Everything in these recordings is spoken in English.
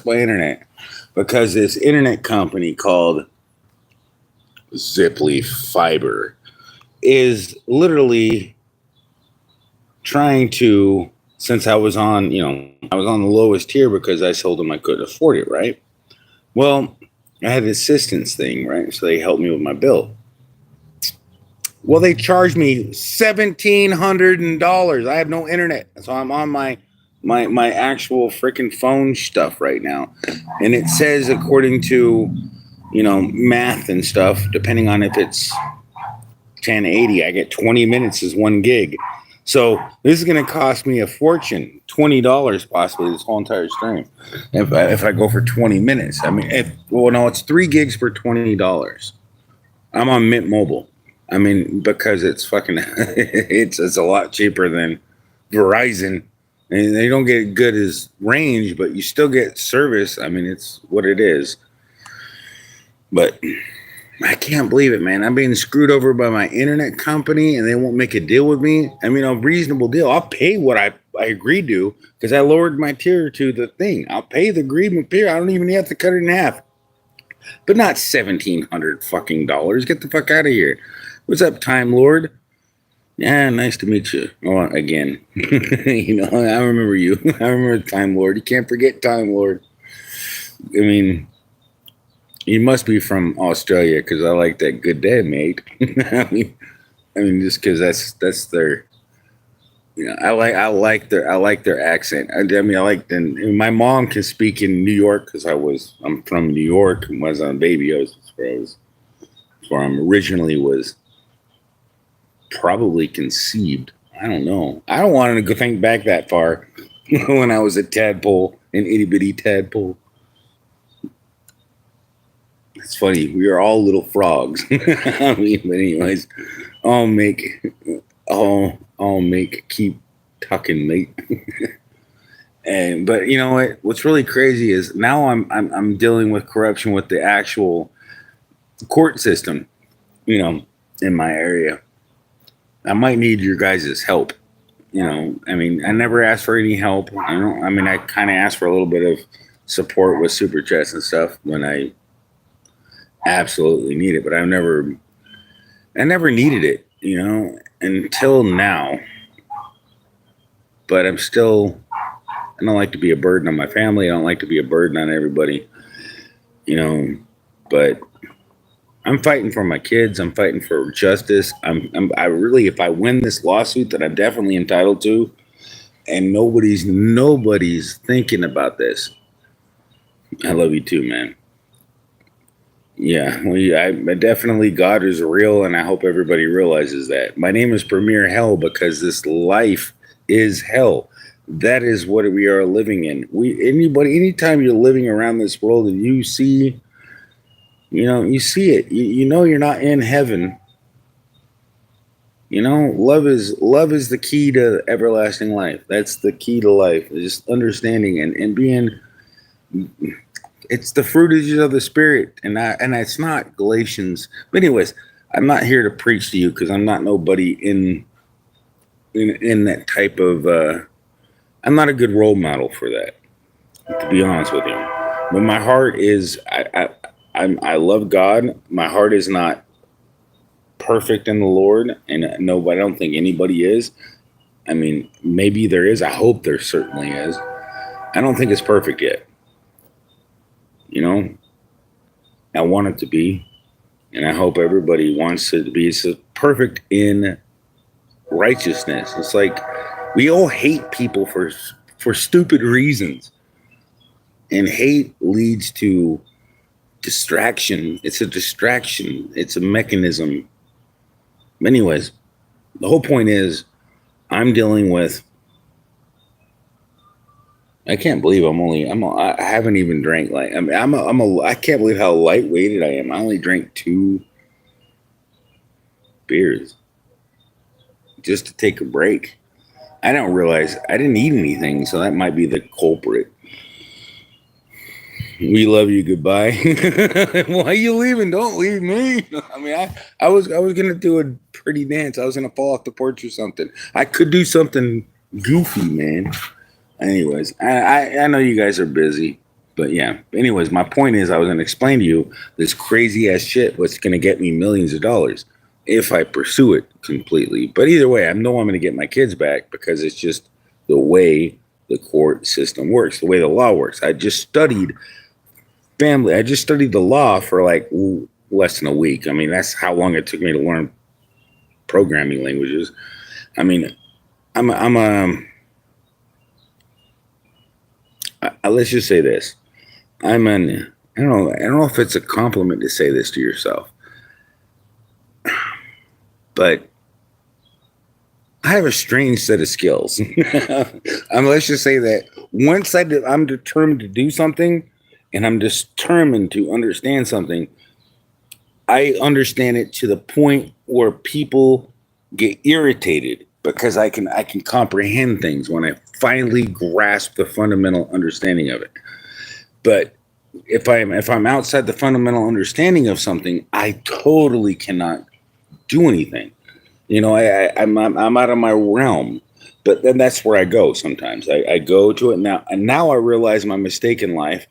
lost my internet because this internet company called Ziply Fiber is literally trying to, since I was on, I was on the lowest tier because I told them I couldn't afford it, right? Well, I had the assistance thing, right? So they helped me with my bill. Well, they charged me $1,700. I have no internet, so I'm on my actual freaking phone stuff right now, and it says according to math and stuff, depending on if it's 1080, I get 20 minutes is 1 gig. So this is going to cost me a fortune, $20 possibly this whole entire stream, if I go for 20 minutes. I mean, it's 3 gigs for $20. I'm on Mint Mobile. I mean, because it's fucking, it's a lot cheaper than Verizon, and they don't get good as range, but you still get service. I mean, it's what it is. But I can't believe it, man. I'm being screwed over by my internet company, and they won't make a deal with me. I mean, a reasonable deal. I'll pay what I agreed to because I lowered my tier to the thing. I'll pay the agreement tier. I don't even have to cut it in half. But not $1,700 fucking dollars. Get the fuck out of here. What's up, Time Lord? Yeah, nice to meet you. Oh, again. I remember you. I remember Time Lord. You can't forget Time Lord. I mean, you must be from Australia because I like that good day, mate. I mean, just because that's their, I like their accent. I mean, I like them. My mom can speak in New York because I'm from New York and was on baby. Where I originally was probably conceived. I don't know. I don't want to think back that far when I was a tadpole, an itty bitty tadpole. It's funny. We are all little frogs. I mean, but anyways, keep tucking, mate. But you know what? What's really crazy is now I'm dealing with corruption with the actual court system, in my area. I might need your guys' help. I mean, I never asked for any help. I kind of asked for a little bit of support with super chats and stuff when I absolutely need it, but I never needed it, until now. But I don't like to be a burden on my family. I don't like to be a burden on everybody, but I'm fighting for my kids. I'm fighting for justice. I really, if I win this lawsuit that I'm definitely entitled to, and nobody's thinking about this. I love you too, man. Yeah, I definitely, God is real, and I hope everybody realizes that. My name is Premier Hell because this life is hell. That is what we are living in. Anytime you're living around this world and you see, you see it. You're not in heaven. Love is the key to everlasting life. That's the key to life. Just understanding and being. It's the fruit of the spirit, and it's not Galatians. But anyways, I'm not here to preach to you because I'm not nobody in that type of. I'm not a good role model for that, to be honest with you. But my heart is. I love God. My heart is not perfect in the Lord, and no, I don't think anybody is. I mean, maybe there is. I hope there certainly is. I don't think it's perfect yet. I want it to be, and I hope everybody wants it to be. It's perfect in righteousness. It's like we all hate people for stupid reasons, and hate leads to distraction. It's a distraction. It's a mechanism. Anyways, the whole point is I'm dealing with. I can't believe I haven't even drank I can't believe how lightweighted I am. I only drank 2 beers just to take a break. I don't realize I didn't eat anything, so that might be the culprit. We love you. Goodbye. Why are you leaving? Don't leave me. I mean, I was gonna do a pretty dance. I was gonna fall off the porch or something. I could do something goofy, man. Anyways, I know you guys are busy. But yeah, anyways, my point is I was going to explain to you this crazy ass shit what's going to get me millions of dollars if I pursue it completely. But either way, I know I'm going to get my kids back because it's just the way the court system works, the way the law works. I just studied the law for like less than a week. I mean, that's how long it took me to learn programming languages. I mean, I'm a let's just say this. I don't know if it's a compliment to say this to yourself, but I have a strange set of skills. Let's just say that I'm determined to do something and I'm determined to understand something, I understand it to the point where people get irritated because I can comprehend things when I finally grasp the fundamental understanding of it. But if I'm outside the fundamental understanding of something, I totally cannot do anything. I'm out of my realm. But then that's where I go sometimes. I go to it now, and now I realize my mistake in life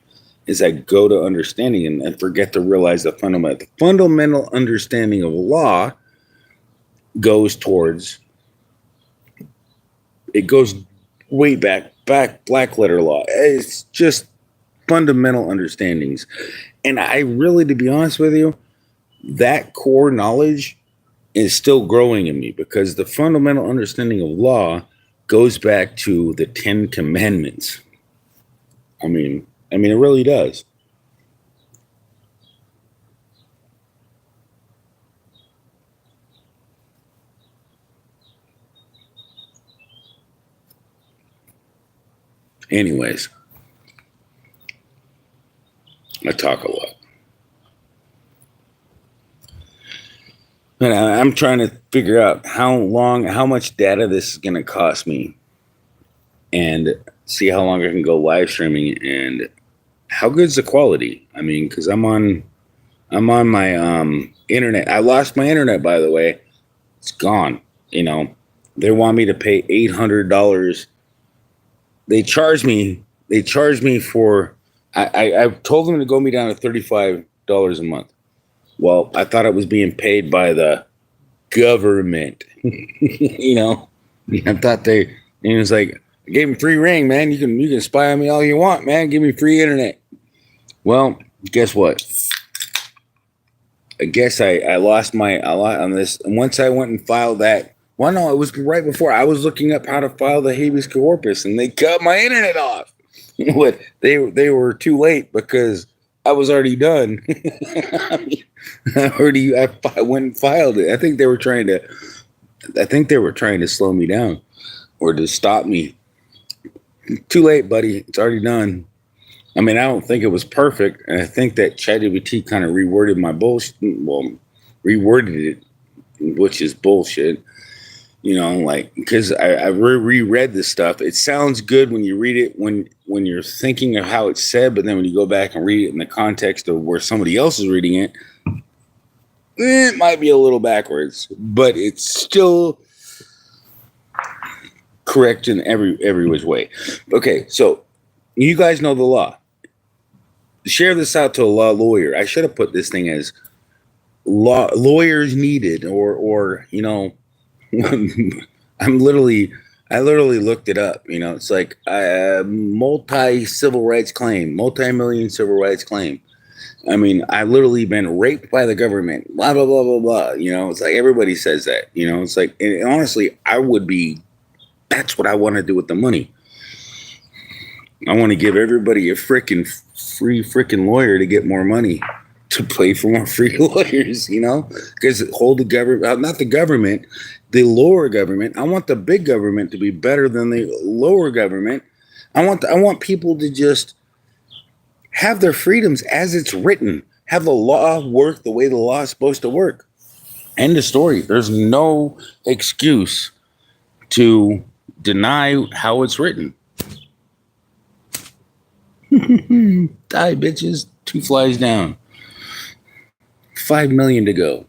is I go to understanding and forget to realize the fundamental understanding of law goes towards it goes way back black letter law. It's just fundamental understandings. And I really, to be honest with you, that core knowledge is still growing in me because the fundamental understanding of law goes back to the 10 Commandments. I mean, it really does. Anyways, I talk a lot. And I'm trying to figure out how much data this is going to cost me and see how long I can go live streaming and how good's the quality. I mean, because I'm on my internet. I lost my internet, by the way. It's gone. They want me to pay $800. They charge me. They charge me for. I've told them to go me down to $35 a month. Well, I thought it was being paid by the government. I thought they. And it was like I gave them free ring, man. You can spy on me all you want, man. Give me free internet. Well, guess what? I guess I lost a lot on this. And once I went and filed that, well, no, it was right before I was looking up how to file the habeas corpus, and they cut my internet off. What they were too late because I was already done. I went and filed it. I think they were trying to slow me down or to stop me. Too late, buddy. It's already done. I don't think it was perfect, and I think that ChatGPT kind of reworded my bullshit. Well, reworded it, which is bullshit. Because I reread this stuff. It sounds good when you read it when you're thinking of how it's said, but then when you go back and read it in the context of where somebody else is reading it, it might be a little backwards, but it's still correct in every which way. Okay, so you guys know the law. Share this out to a law lawyer. I should have put this thing as lawyers needed, or I literally looked it up. It's like a multi-million civil rights claim. I literally been raped by the government. Blah blah blah blah blah. It's like everybody says that. It's like, and honestly, that's what I want to do with the money. I want to give everybody a free lawyer to get more money to pay for more free lawyers, because hold the government, not the government, the lower government. I want the big government to be better than the lower government. I want people to just have their freedoms as it's written, have the law work the way the law is supposed to work. End of story. There's no excuse to deny how it's written. Die, bitches. 2 flies down. 5 million to go.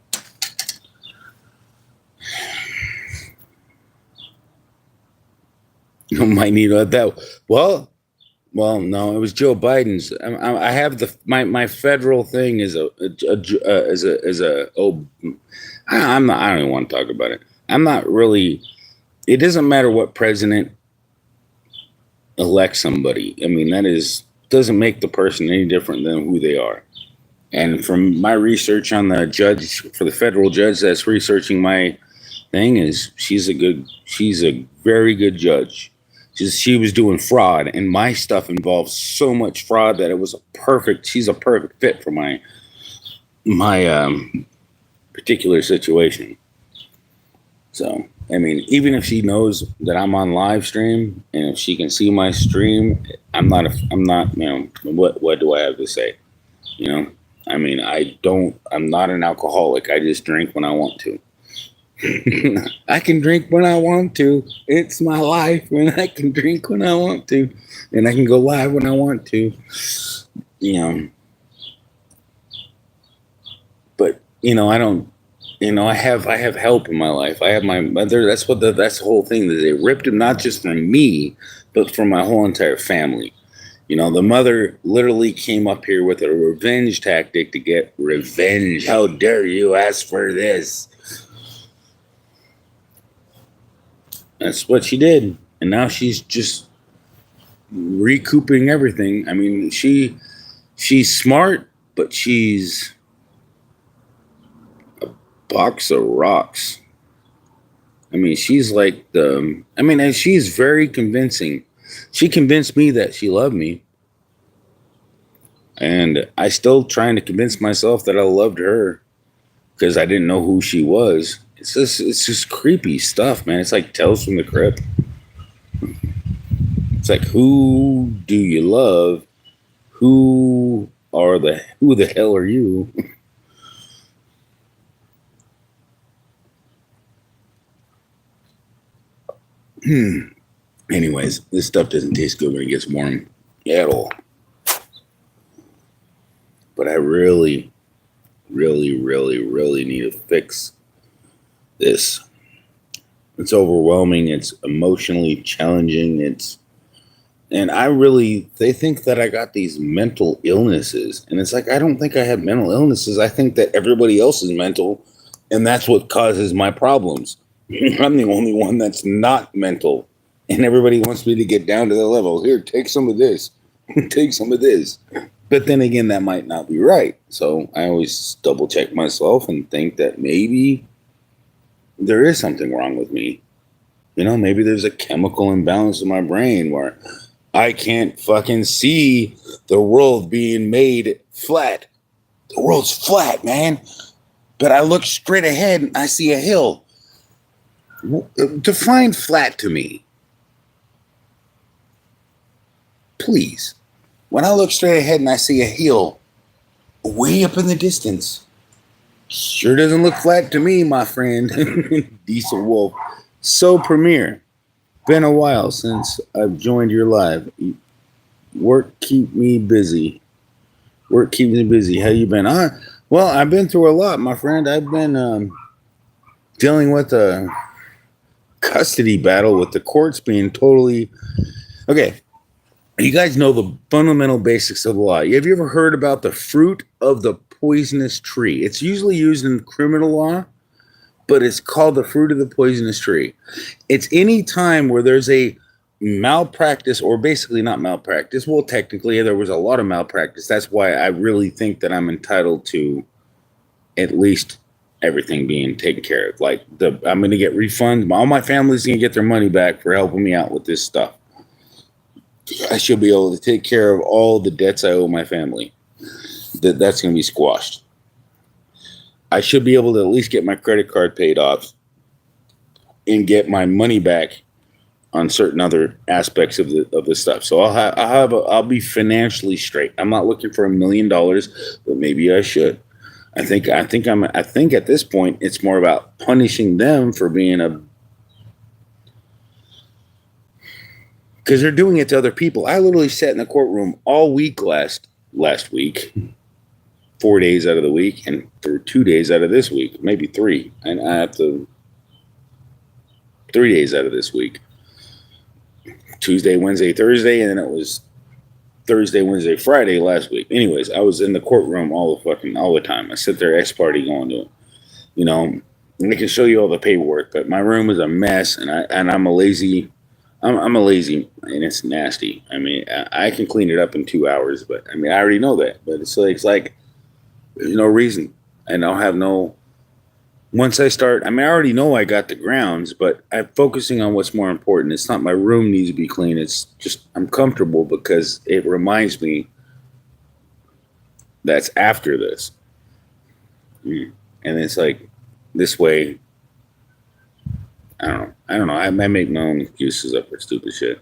You might need that. Well, Well, no, it was Joe Biden's. I have my federal thing is oh, I'm not. I don't even want to talk about it. I'm not really. It doesn't matter what president elects somebody. I mean, that is doesn't make the person any different than who they are. And from my research on the judge for the federal judge that's researching my thing is she's a very good judge. She was doing fraud, and my stuff involves so much fraud that it was she's a perfect fit for my particular situation. So I mean, even if she knows that I'm on live stream and if she can see my stream, I'm not, what do I have to say? You know, I mean, I'm not an alcoholic. I just drink when I want to. I can drink when I want to. It's my life, and I can drink when I want to, and I can go live when I want to. You know, but I don't. I have help in my life. I have my mother. That's the whole thing. That they ripped him not just from me, but from my whole entire family. The mother literally came up here with a revenge tactic to get revenge. How dare you ask for this? That's what she did. And now she's just recouping everything. I mean, she's smart, but she's a box of rocks. I mean, she's like and she's very convincing. She convinced me that she loved me. And I still trying to convince myself that I loved her because I didn't know who she was. It's just creepy stuff, man. It's like Tales from the Crypt. It's like, who do you love? Who the hell are you? Anyways, this stuff doesn't taste good when it gets warm at all. But I really, really, really, really need to fix this. It's overwhelming. It's emotionally challenging. They think that I got these mental illnesses. And it's like, I don't think I have mental illnesses. I think that everybody else is mental. And that's what causes my problems. I'm the only one that's not mental. And everybody wants me to get down to the level. Here, take some of this. Take some of this. But then again, that might not be right. So I always double check myself and think that maybe there is something wrong with me. Maybe there's a chemical imbalance in my brain where I can't fucking see the world being made flat. The world's flat, man. But I look straight ahead and I see a hill. Define flat to me. Please. When I look straight ahead and I see a hill way up in the distance, sure doesn't look flat to me, my friend. Diesel Wolf. So, Premier, been a while since I've joined your live. Work keep me busy. Work keeps me busy. How you been? Well, I've been through a lot, my friend. I've been dealing with a custody battle with the courts being totally... Okay. You guys know the fundamental basics of the law. Have you ever heard about the fruit of the poisonous tree? It's usually used in criminal law, but it's called the fruit of the poisonous tree. It's any time where there's a malpractice, or basically not malpractice. Well, technically, there was a lot of malpractice. That's why I really think that I'm entitled to at least everything being taken care of. Like, I'm going to get refunds. All my family's going to get their money back for helping me out with this stuff. I should be able to take care of all the debts I owe my family. That's going to be squashed. I should be able to at least get my credit card paid off and get my money back on certain other aspects of the stuff. So I'll be financially straight. I'm not looking for $1 million, but maybe I should. I think at this point it's more about punishing them for being because they're doing it to other people. I literally sat in the courtroom all week last week, 4 days out of the week, and for 2 days out of this week, maybe 3. And I have to 3 days out of this week. Tuesday, Wednesday, Thursday, and then it was Thursday, Wednesday, Friday last week. Anyways, I was in the courtroom all the time. I sit there ex-party going to it. You know, and I can show you all the paperwork, but my room is a mess, and I'm a lazy. I'm a lazy, and it's nasty. I mean, I can clean it up in 2 hours, but I mean, I already know that. But it's like there's no reason, and I'll have no. Once I start, I mean, I already know I got the grounds, but I'm focusing on what's more important. It's not my room needs to be clean. It's just I'm comfortable because it reminds me that's after this. And it's like this way. I don't know. I make my own excuses up for stupid shit.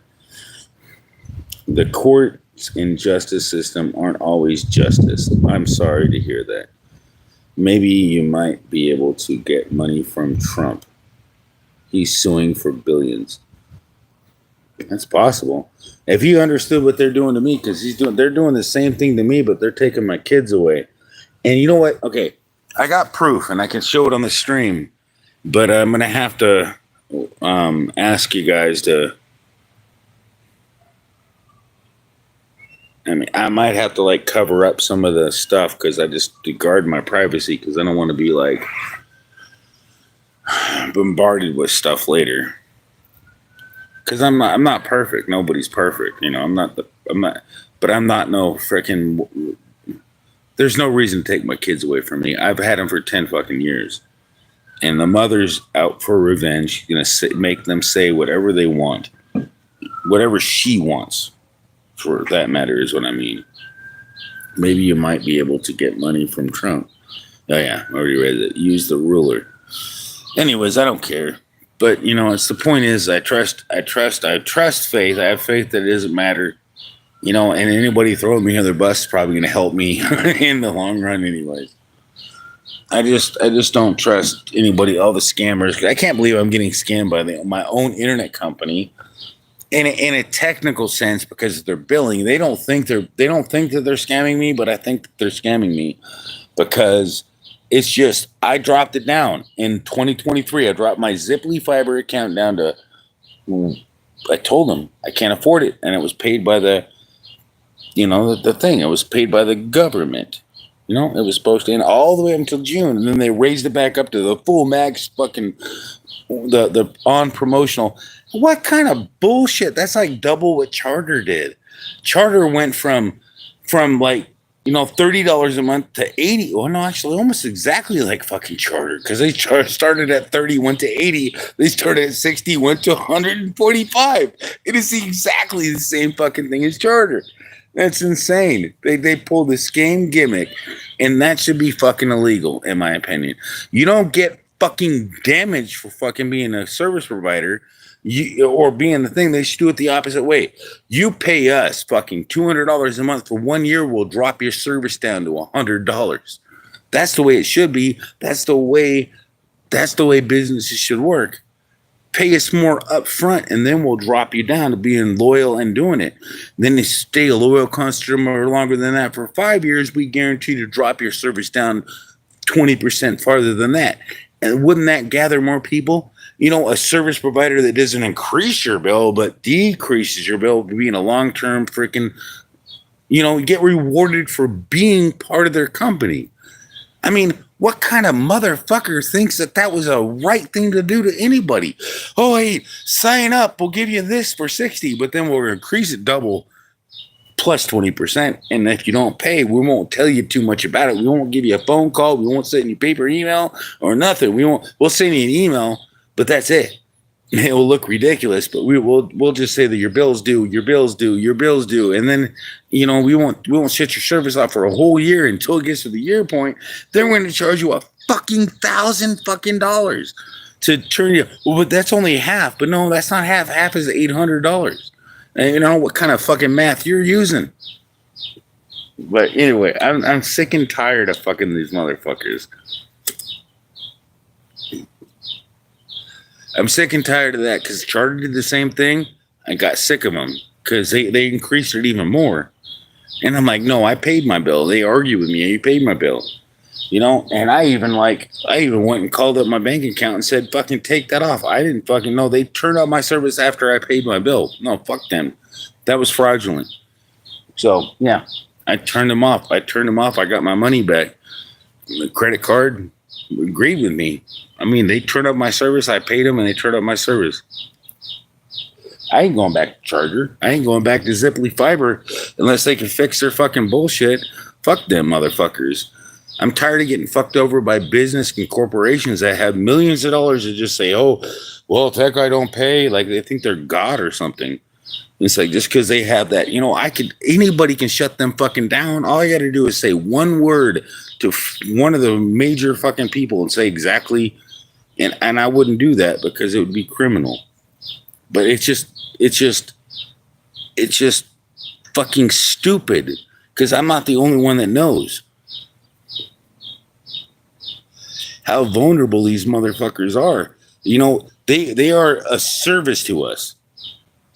The courts and justice system aren't always justice. I'm sorry to hear that. Maybe you might be able to get money from Trump. He's suing for billions. That's possible. If you understood what they're doing to me, because they're doing the same thing to me, but they're taking my kids away. And you know what? Okay, I got proof, and I can show it on the stream. But I'm gonna have to ask you guys to. I mean, I might have to like cover up some of the stuff because I just guard my privacy because I don't want to be like bombarded with stuff later. Because I'm not perfect. Nobody's perfect. You know, but I'm not no freaking. There's no reason to take my kids away from me. I've had them for 10 fucking years, and the mother's out for revenge. Make them say whatever they want, whatever she wants. For that matter is what I mean. Maybe you might be able to get money from Trump. Oh yeah, I already read it. Use the ruler. Anyways, I don't care. But you know, it's the point is I trust faith. I have faith that it doesn't matter. You know, and anybody throwing me under the bus is probably gonna help me in the long run anyways. I just don't trust anybody, all the scammers. I can't believe I'm getting scammed by my own internet company. In a technical sense, because they're billing, they don't think that they're scamming me, but I think that they're scamming me because it's just I dropped it down in 2023. I dropped my Ziply Fiber account down to. I told them I can't afford it, and it was paid by the thing. It was paid by the government. You know, it was supposed to end all the way until June, and then they raised it back up to the full max fucking the on promotional. What kind of bullshit? That's like double what Charter did. Charter went from like, you know, $30 a month to $80. Well, no, actually almost exactly like fucking Charter, because they started at 30, went to 80. They started at 60, went to 145. It is exactly the same fucking thing as Charter. That's insane. They pulled the same gimmick, and that should be fucking illegal, in my opinion. You don't get fucking damaged for fucking being a service provider. Or being the thing, they should do it the opposite way. You pay us fucking $200 a month for 1 year, we'll drop your service down to $100. That's the way it should be. That's the way businesses should work. Pay us more up front, and then we'll drop you down to being loyal and doing it. Then you stay a loyal customer longer than that for 5 years, we guarantee to drop your service down 20% farther than that. And wouldn't that gather more people? You know, a service provider that doesn't increase your bill, but decreases your bill, being a long-term freaking, you know, get rewarded for being part of their company. I mean, what kind of motherfucker thinks that was a right thing to do to anybody? Oh, hey, sign up. We'll give you this for 60, but then we'll increase it double plus 20%. And if you don't pay, we won't tell you too much about it. We won't give you a phone call. We won't send you paper email or nothing. We'll send you an email. But that's it. It will look ridiculous, but we'll just say that your bill's due, and then you know we won't shut your service off for a whole year until it gets to the year point. They're going to charge you a fucking $1,000 to turn you. Well, but that's only half. But no, that's not half. Half is $800. And you know what kind of fucking math you're using. But anyway, I'm sick and tired of fucking these motherfuckers. I'm sick and tired of that because Charter did the same thing. I got sick of them because they increased it even more. And I'm like, no, I paid my bill. They argue with me. You paid my bill. You know, and I even went and called up my bank account and said, fucking take that off. I didn't fucking know. They turned off my service after I paid my bill. No, fuck them. That was fraudulent. So yeah, I turned them off. I got my money back. The credit card agreed with me. I mean, they turned up my service. I paid them, and they turned up my service. I ain't going back to Charter. I ain't going back to Ziply Fiber unless they can fix their fucking bullshit. Fuck them motherfuckers. I'm tired of getting fucked over by business and corporations that have millions of dollars to just say, oh, well, if that guy don't pay, like they think they're God or something. It's like just because they have that, anybody can shut them fucking down. All I got to do is say one word to one of the major fucking people and say exactly, and I wouldn't do that because it would be criminal. But it's just fucking stupid because I'm not the only one that knows how vulnerable these motherfuckers are. They are a service to us.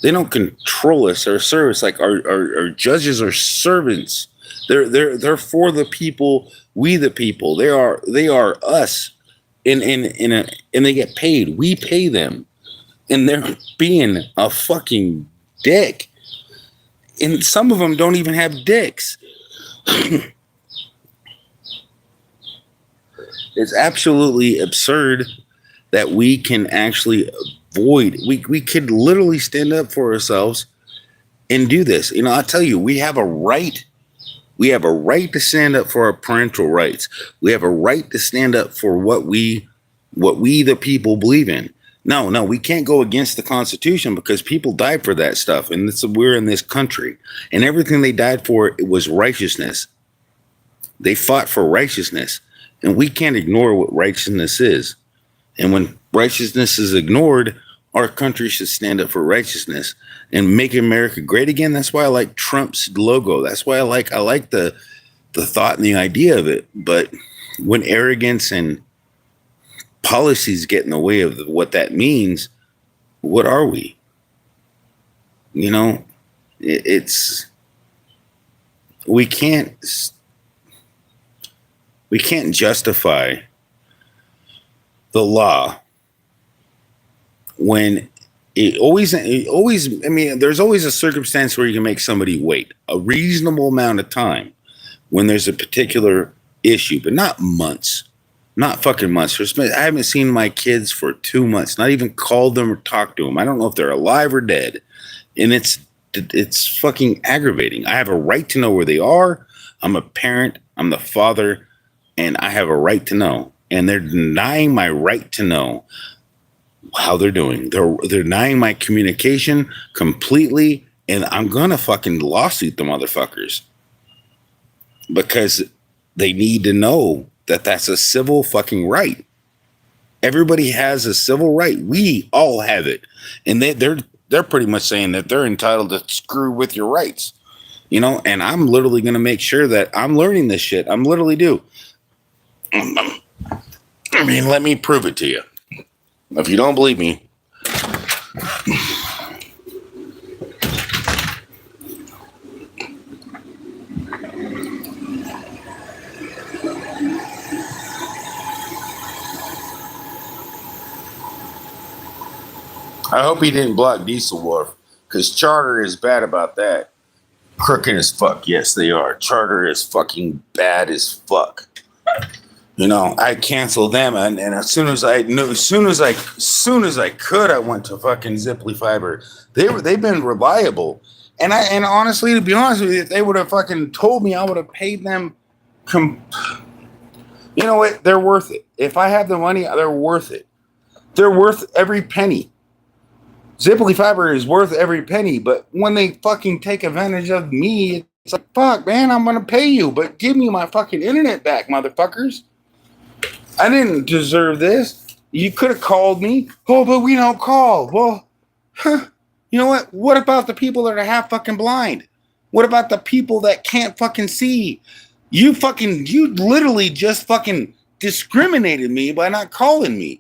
They don't control us or service. Like our judges are servants. They're for the people, we the people. They are us. And they get paid. We pay them. And they're being a fucking dick. And some of them don't even have dicks. It's absolutely absurd that we can actually avoid. We could literally stand up for ourselves and do this. I'll tell you, we have a right. We have a right to stand up for our parental rights. We have a right to stand up for what we the people believe in. No, we can't go against the Constitution because people died for that stuff. And we're in this country. And everything they died for, it was righteousness. They fought for righteousness. And we can't ignore what righteousness is. And when righteousness is ignored, our country should stand up for righteousness and make America great again. That's why I like Trump's logo. That's why I like the thought and the idea of it. But when arrogance and policies get in the way of what that means, what are we? It's we can't justify the law when it always, there's always a circumstance where you can make somebody wait a reasonable amount of time when there's a particular issue, but not months. Not fucking months. I haven't seen my kids for 2 months. Not even called them or talked to them. I don't know if they're alive or dead. And it's fucking aggravating. I have a right to know where they are. I'm a parent. I'm the father. And I have a right to know. And they're denying my right to know how they're doing. They're denying my communication completely. And I'm going to fucking lawsuit the motherfuckers. Because they need to know that that's a civil fucking right. Everybody has a civil right. We all have it. And they're pretty much saying that they're entitled to screw with your rights. And I'm literally going to make sure that I'm learning this shit. I'm literally do. Let me prove it to you. If you don't believe me, I hope he didn't block Diesel Wolf, because Charter is bad about that. Crooked as fuck. Yes, they are. Charter is fucking bad as fuck. I canceled them, and as soon as I could, I went to fucking Ziply Fiber. They've been reliable, and honestly, to be honest with you, if they would have fucking told me, I would have paid them. You know what? They're worth it. If I have the money, they're worth it. They're worth every penny. Ziply Fiber is worth every penny, but when they fucking take advantage of me, it's like, fuck, man, I'm going to pay you, but give me my fucking internet back, motherfuckers. I didn't deserve this. You could have called me. Oh, but we don't call. Well, you know what? What about the people that are half fucking blind? What about the people that can't fucking see? You literally just fucking discriminated me by not calling me.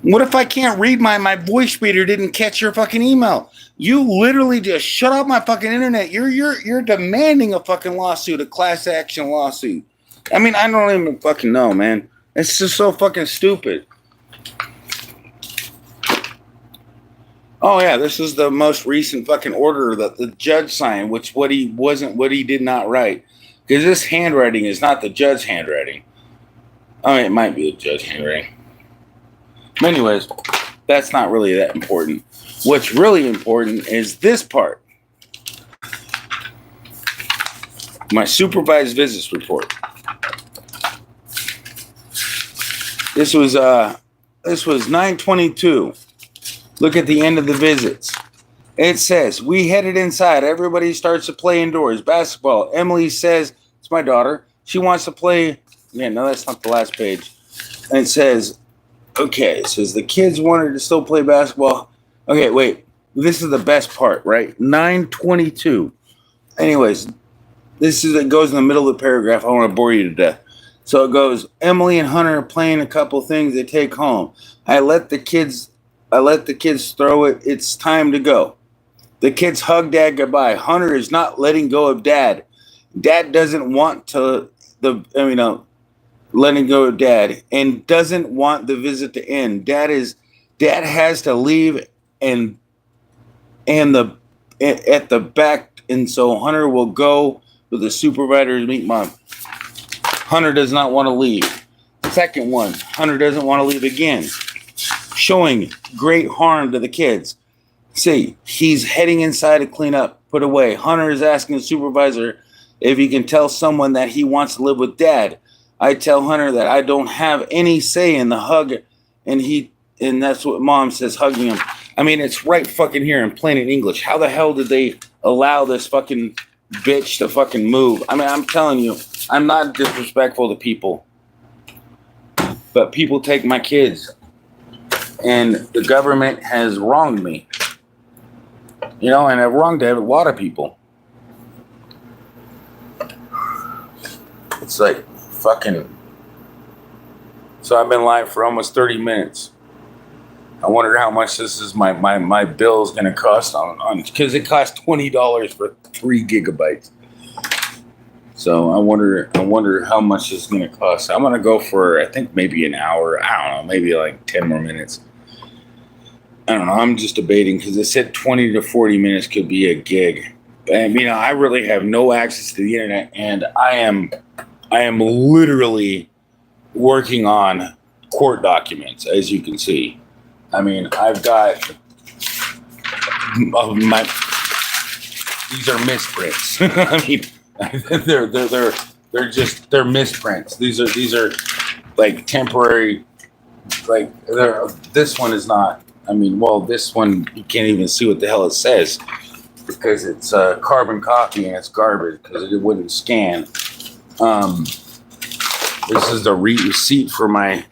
What if I can't read my voice reader didn't catch your fucking email? You literally just shut off my fucking internet. You're demanding a fucking lawsuit, a class action lawsuit. I don't even fucking know, man. It's just so fucking stupid. Oh yeah, this is the most recent fucking order that the judge signed, which what he did not write. Because this handwriting is not the judge's handwriting. I mean, it might be the judge's handwriting. But anyways, that's not really that important. What's really important is this part. My supervised visits report. This was 9/22. Look at the end of the visits. It says, we headed inside. Everybody starts to play indoors. Basketball. Emily says, it's my daughter. She wants to play. Yeah, no, that's not the last page. And it says, okay, it says the kids wanted to still play basketball. Okay, wait. This is the best part, right? 9/22. Anyways, it goes in the middle of the paragraph. I want to bore you to death. So it goes, Emily and Hunter are playing a couple things they take home. I let the kids throw it. It's time to go. The kids hug Dad goodbye. Hunter is not letting go of Dad. Dad doesn't want letting go of Dad and doesn't want the visit to end. Dad has to leave and at the back, and so Hunter will go with the supervisor to meet Mom. Hunter does not want to leave. Second one, Hunter doesn't want to leave again. Showing great harm to the kids. See, he's heading inside to clean up, put away. Hunter is asking the supervisor if he can tell someone that he wants to live with Dad. I tell Hunter that I don't have any say in the hug, and that's what Mom says, hugging him. I mean, it's right fucking here in plain English. How the hell did they allow this fucking bitch to fucking move? I mean, I'm telling you, I'm not disrespectful to people, but people take my kids. And the government has wronged me. And I've wronged a lot of people. It's like fucking. So I've been live for almost 30 minutes. I wonder how much this is my bill is going to cost on because it costs $20 for 3 gigabytes. So I wonder how much this is going to cost. I'm going to go for, I think, maybe an hour. I don't know, maybe like 10 more minutes. I don't know. I'm just debating because it said 20 to 40 minutes could be a gig. And, I really have no access to the internet, and I am literally working on court documents, as you can see. I mean, I've got these are misprints. I mean, they're misprints. These are like temporary. Like this one is not. I mean, well, this one you can't even see what the hell it says because it's carbon copy and it's garbage because it wouldn't scan. This is the receipt for my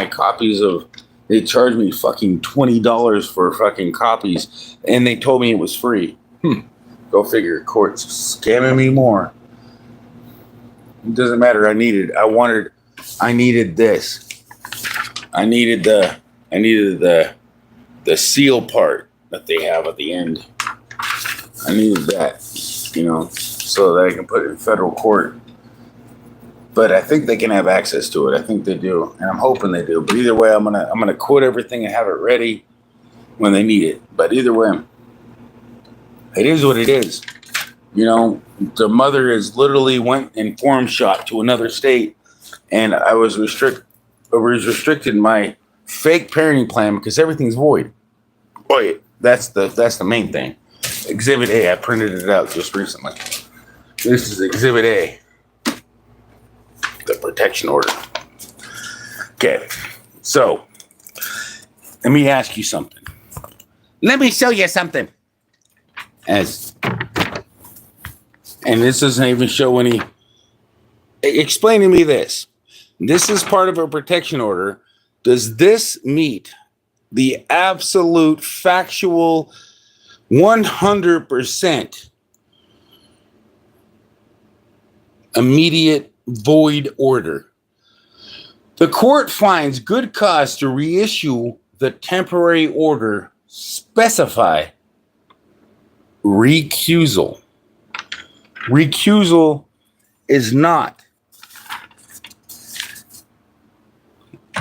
copies of. They charged me fucking $20 for fucking copies, and they told me it was free. Go figure. Court's scamming me more. It doesn't matter. I needed this. I needed the seal part that they have at the end. I needed that, so that I can put it in federal court. But I think they can have access to it. I think they do, and I'm hoping they do. But either way, I'm gonna quote everything and have it ready when they need it. But either way, it is what it is. The mother is literally went and form shot to another state, and I was restricted my fake parenting plan because everything's void. Boy, that's the main thing. Exhibit A. I printed it out just recently. This is Exhibit A. The protection order. Okay, so let me ask you something. Let me show you something. And this doesn't even show any. Explain to me this. This is part of a protection order. Does this meet the absolute factual 100% immediate void order? The court finds good cause to reissue the temporary order. Specify recusal. Recusal is not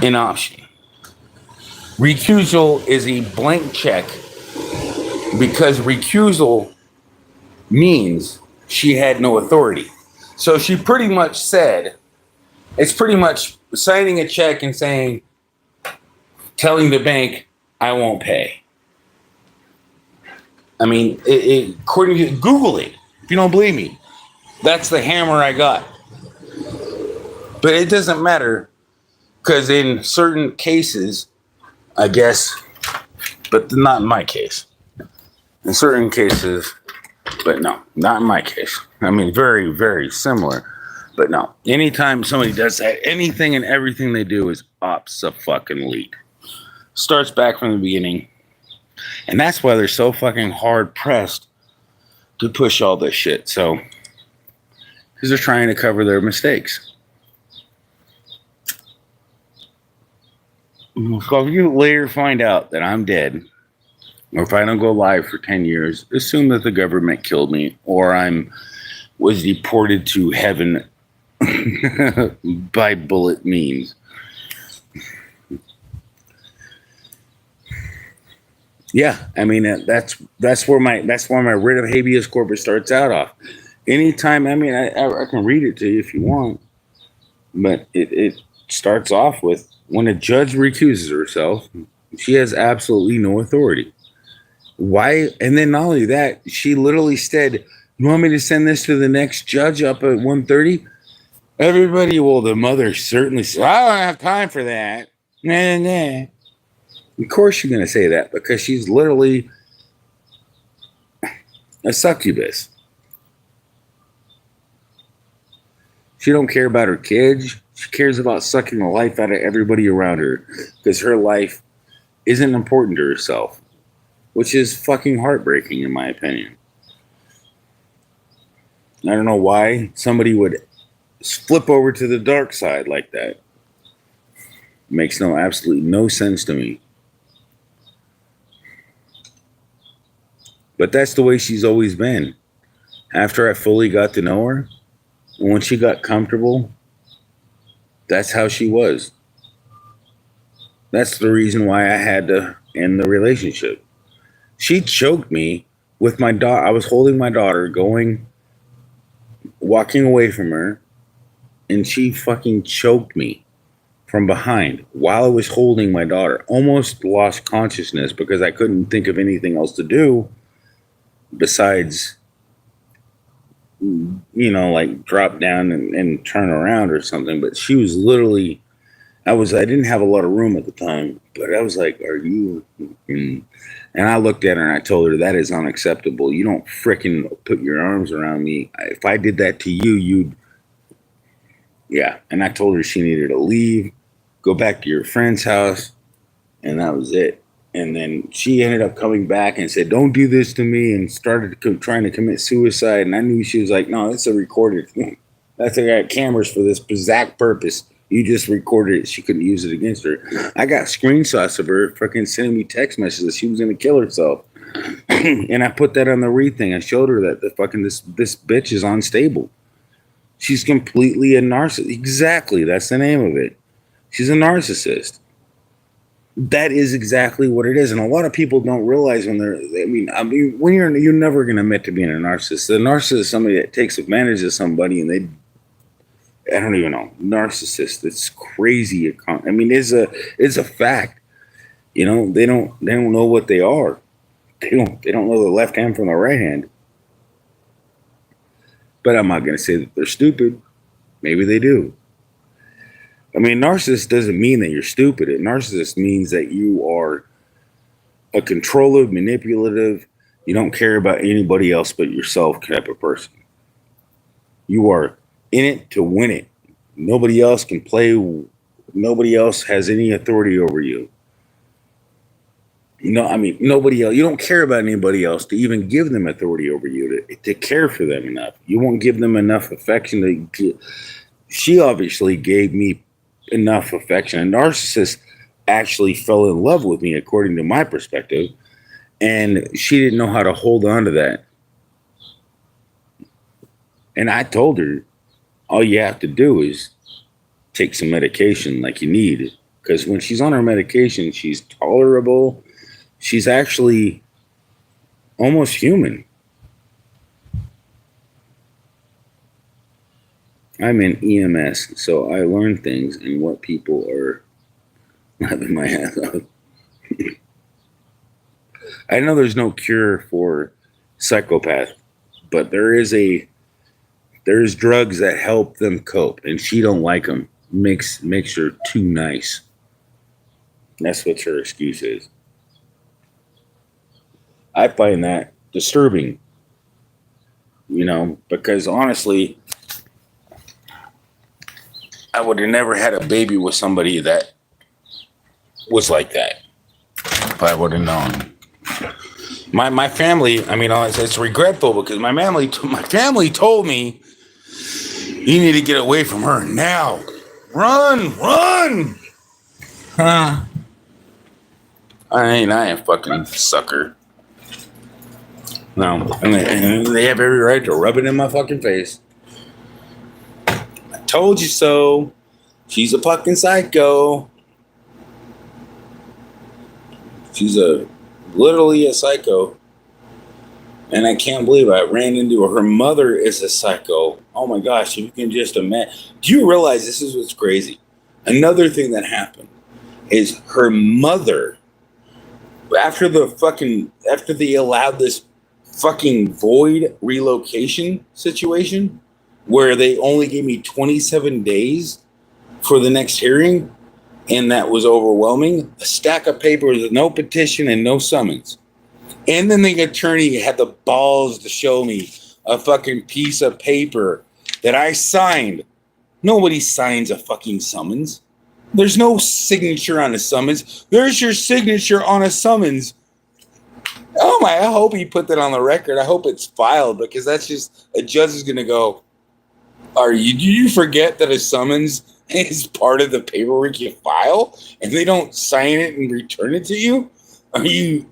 an option. Recusal is a blank check because recusal means she had no authority. So she pretty much said, it's pretty much signing a check and saying, telling the bank, I won't pay. I mean, according to Google it, if you don't believe me, that's the hammer I got. But it doesn't matter because in certain cases, I guess, but not in my case. In certain cases, but no, not in my case. I mean, very, very similar. But no, anytime somebody does that, anything and everything they do is obso-fucking-lete. Starts back from the beginning. And that's why they're so fucking hard pressed to push all this shit. So, because they're trying to cover their mistakes. So if you later find out that I'm dead, or if I don't go live for 10 years, assume that the government killed me, or was deported to heaven by bullet means. Yeah, I mean that's where my writ of habeas corpus starts out off. Anytime, I mean, I can read it to you if you want, but it starts off with when a judge recuses herself, she has absolutely no authority. Why? And then not only that, she literally said, "You want me to send this to the next judge up at 1:30?" Everybody, well, the mother certainly said, "I don't have time for that." Nah, nah. Of course, you're going to say that because she's literally a succubus. She don't care about her kids. She cares about sucking the life out of everybody around her because her life isn't important to herself, which is fucking heartbreaking in my opinion. I don't know why somebody would flip over to the dark side like that. Makes absolutely no sense to me. But that's the way she's always been. After I fully got to know her, and when she got comfortable, that's how she was. That's the reason why I had to end the relationship. She choked me with my daughter. I was holding my daughter, walking away from her, and she fucking choked me from behind while I was holding my daughter. Almost lost consciousness because I couldn't think of anything else to do besides, like drop down and turn around or something. But she was literally, I didn't have a lot of room at the time, but I was like, are you? And I looked at her and I told her, that is unacceptable. You don't fricking put your arms around me. If I did that to you, you'd, yeah. And I told her she needed to leave, go back to your friend's house. And that was it. And then she ended up coming back and said, don't do this to me, and started trying to commit suicide. And I knew she was like, no, it's a recorded thing. That's I got cameras for this exact purpose. You just recorded it. She couldn't use it against her. I got screenshots of her fucking sending me text messages. She was going to kill herself. And I put that on the read thing. I showed her that the fucking this bitch is unstable. She's completely a narcissist. Exactly. That's the name of it. She's a narcissist. That is exactly what it is. And a lot of people don't realize when when you're never going to admit to being a narcissist. The narcissist is somebody that takes advantage of somebody, and I don't even know, narcissist. It's crazy. I mean, it's a fact. They don't know what they are. They don't know the left hand from the right hand. But I'm not going to say that they're stupid. Maybe they do. I mean, narcissist doesn't mean that you're stupid. A narcissist means that you are a controlling, manipulative, you don't care about anybody else but yourself type of person. You are in it to win it. Nobody else can play. Nobody else has any authority over you. Nobody else. You don't care about anybody else to even give them authority over you, to care for them enough. You won't give them enough affection. She obviously gave me enough affection. A narcissist actually fell in love with me, according to my perspective, and she didn't know how to hold on to that. And I told her, all you have to do is take some medication like you need, Because when she's on her medication, she's tolerable. She's actually almost human. I'm in EMS, so I learn things and what people are having my hands up. I know there's no cure for psychopath, but there's drugs that help them cope, and she don't like them. Makes her too nice. That's what her excuse is. I find that disturbing, because honestly, I would have never had a baby with somebody that was like that if I would have known. My family, I mean, it's regretful because my family told me, you need to get away from her now. Run! Huh? I ain't fucking sucker. No, and they have every right to rub it in my fucking face. I told you so. She's a fucking psycho. She's literally a psycho. And I can't believe I ran into her. Her mother is a psycho. Oh my gosh, if you can just imagine. Do you realize this is what's crazy? Another thing that happened is her mother, after they allowed this fucking void relocation situation where they only gave me 27 days for the next hearing, and that was overwhelming. A stack of papers with no petition and no summons. And then the attorney had the balls to show me a fucking piece of paper that I signed. Nobody signs a fucking summons. There's no signature on a summons. There's your signature on a summons. Oh my, I hope he put that on the record. I hope it's filed, because that's just, a judge is going to go, do you forget that a summons is part of the paperwork you file and they don't sign it and return it to you? Are you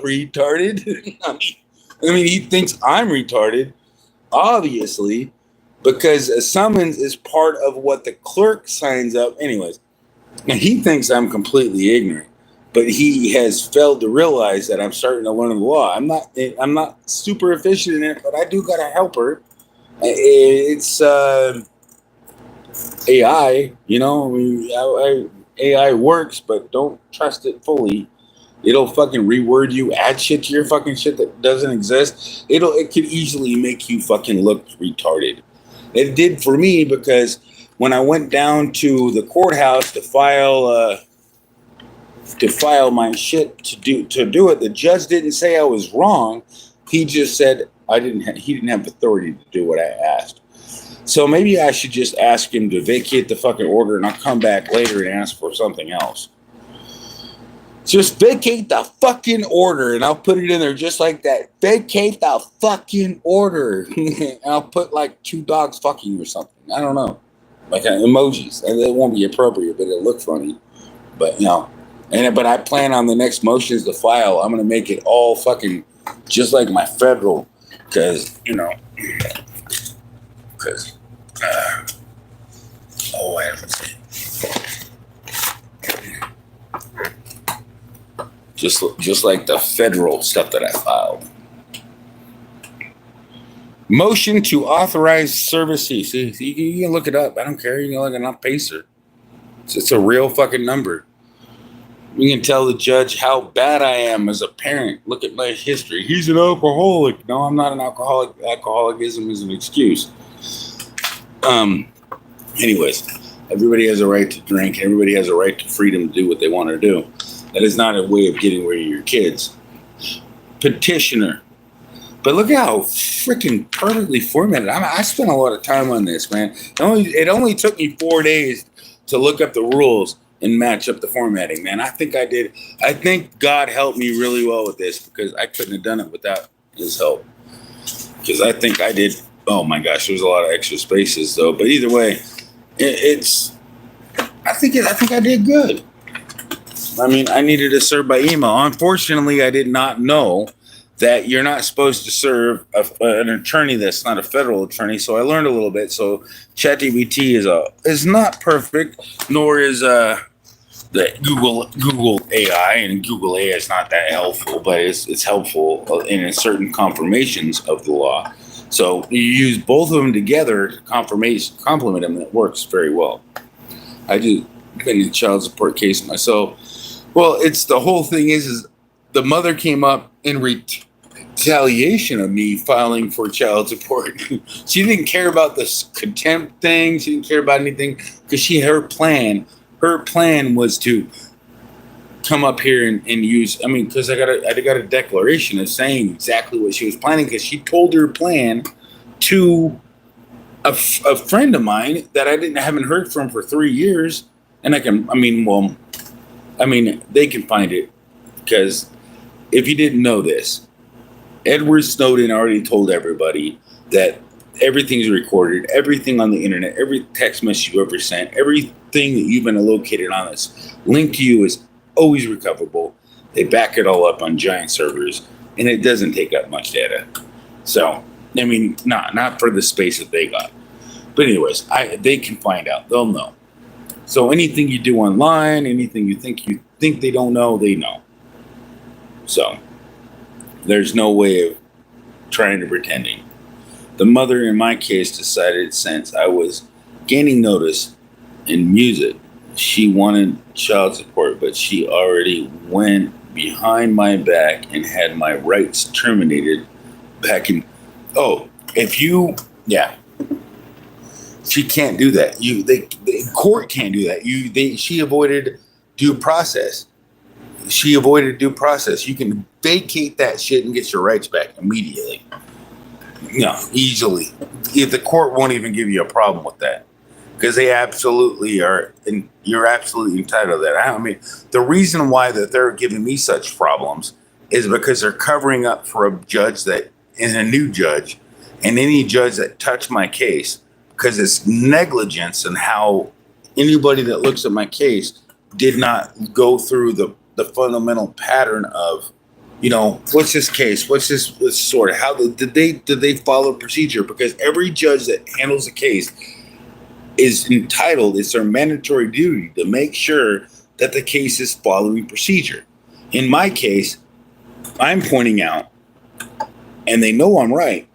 retarded? I mean, he thinks I'm retarded, obviously, because a summons is part of what the clerk signs up. Anyways, and he thinks I'm completely ignorant, but he has failed to realize that I'm starting to learn the law. I'm not super efficient in it, but I do gotta help her. It's AI, AI works, but don't trust it fully. It'll fucking reword you, add shit to your fucking shit that doesn't exist. It could easily make you fucking look retarded. It did for me, because when I went down to the courthouse to file my shit to do it, the judge didn't say I was wrong. He just said he didn't have authority to do what I asked. So maybe I should just ask him to vacate the fucking order, and I'll come back later and ask for something else. Just vacate the fucking order, and I'll put it in there just like that. Vacate the fucking order. And I'll put like 2 dogs fucking or something. I don't know. Like emojis. And it won't be appropriate, but it'll look funny. But, but I plan on the next motions to file. I'm going to make it all fucking just like my federal. Because, I haven't seen. Just like the federal stuff that I filed. Motion to authorize service fee. See, you can look it up. I don't care. You can look it up. Pacer. It's a real fucking number. You can tell the judge how bad I am as a parent. Look at my history. He's an alcoholic. No, I'm not an alcoholic. Alcoholism is an excuse. Anyways, everybody has a right to drink. Everybody has a right to freedom to do what they want to do. That is not a way of getting rid of your kids. Petitioner. But look at how freaking perfectly formatted. I spent a lot of time on this, man. It only took me 4 days to look up the rules and match up the formatting, man. I think I did. I think God helped me really well with this, because I couldn't have done it without his help. Because I think I did. Oh my gosh, there's a lot of extra spaces though. But either way, I think I did good. I mean, I needed to serve by email. Unfortunately, I did not know that you're not supposed to serve an attorney that's not a federal attorney. So I learned a little bit. So ChatGPT is not perfect, nor is the Google AI, and Google AI is not that helpful, but it's helpful in certain confirmations of the law. So you use both of them together to complement them, and it works very well. I just been in a child support case myself. Well, it's the whole thing is the mother came up in retaliation of me filing for child support. She didn't care about this contempt thing. She didn't care about anything because her plan was to come up here and use, I mean, because I got a declaration of saying exactly what she was planning, because she told her plan to a friend of mine that haven't heard from for 3 years. And they can find it, because if you didn't know this, Edward Snowden already told everybody that everything's recorded, everything on the internet, every text message you ever sent, everything that you've been located on this link to you is always recoverable. They back it all up on giant servers, and it doesn't take up much data. So, I mean, not for the space that they got. But anyways, they can find out. They'll know. So anything you do online, anything you think they don't know, they know. So there's no way of trying to pretending. The mother in my case decided, since I was gaining notice in music, she wanted child support, but she already went behind my back and had my rights terminated back in. She can't do that. The court can't do that. She avoided due process. You can vacate that shit and get your rights back immediately. Easily. If the court won't even give you a problem with that, because they absolutely are, and you're absolutely entitled to that. I mean, the reason why that they're giving me such problems is because they're covering up for a judge that is a new judge, and any judge that touched my case, because it's negligence in how anybody that looks at my case did not go through the fundamental pattern of, what's this case? What's this sort of, how did they follow procedure? Because every judge that handles a case is entitled, it's their mandatory duty to make sure that the case is following procedure. In my case, I'm pointing out, and they know I'm right,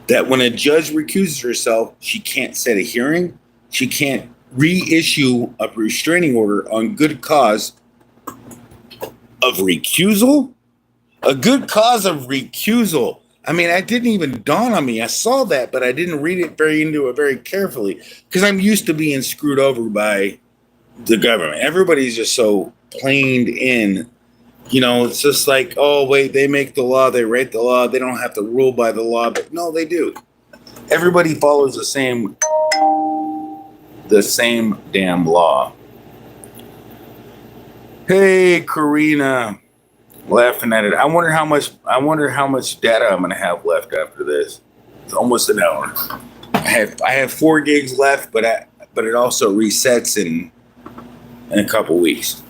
that when a judge recuses herself, she can't set a hearing. She can't reissue a restraining order on good cause of recusal. A good cause of recusal. I mean, that didn't even dawn on me. I saw that, but I didn't read it very carefully, because I'm used to being screwed over by the government. Everybody's just so planed in. It's just like, oh, wait, they make the law, they write the law, they don't have to rule by the law. But no, they do. Everybody follows the same damn law. Hey, Karina, laughing at it. I wonder how much data I'm gonna have left after this. It's almost an hour. I have 4 gigs left, but it also resets in a couple weeks.